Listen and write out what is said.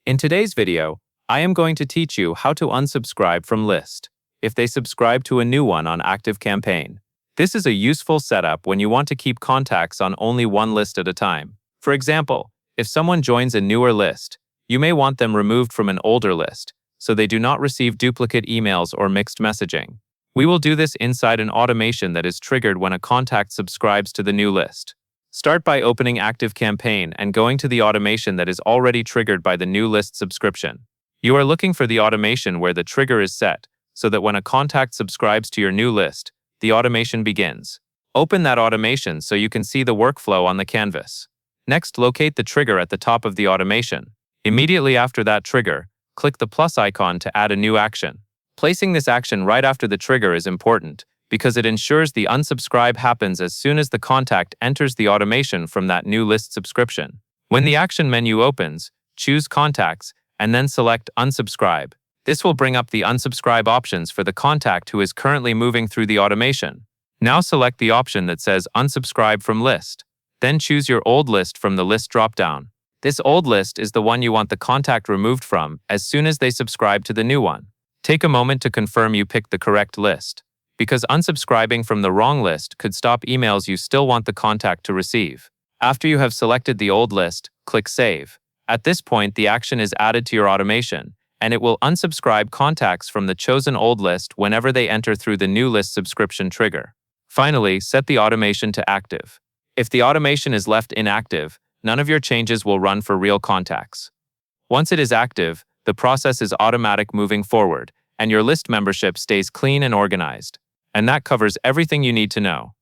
In today's video, I am going to teach you how to unsubscribe from list if they subscribe to a new one on Activecampaign. This is a useful setup when you want to keep contacts on only one list at a time. For example, if someone joins a newer list, you may want them removed from an older list so they do not receive duplicate emails or mixed messaging. We will do this inside an automation that is triggered when a contact subscribes to the new list. Start by opening Activecampaign and going to the automation that is already triggered by the new list subscription. You are looking for the automation where the trigger is set, so that when a contact subscribes to your new list, the automation begins. Open that automation so you can see the workflow on the canvas. Next, locate the trigger at the top of the automation. Immediately after that trigger, click the plus icon to add a new action. Placing this action right after the trigger is important, because it ensures the unsubscribe happens as soon as the contact enters the automation from that new list subscription. When the action menu opens, choose Contacts and then select Unsubscribe. This will bring up the unsubscribe options for the contact who is currently moving through the automation. Now select the option that says Unsubscribe from List. Then choose your old list from the list dropdown. This old list is the one you want the contact removed from as soon as they subscribe to the new one. Take a moment to confirm you picked the correct list, because unsubscribing from the wrong list could stop emails you still want the contact to receive. After you have selected the old list, click Save. At this point, the action is added to your automation, and it will unsubscribe contacts from the chosen old list whenever they enter through the new list subscription trigger. Finally, set the automation to active. If the automation is left inactive, none of your changes will run for real contacts. Once it is active, the process is automatic moving forward, and your list membership stays clean and organized. And that covers everything you need to know.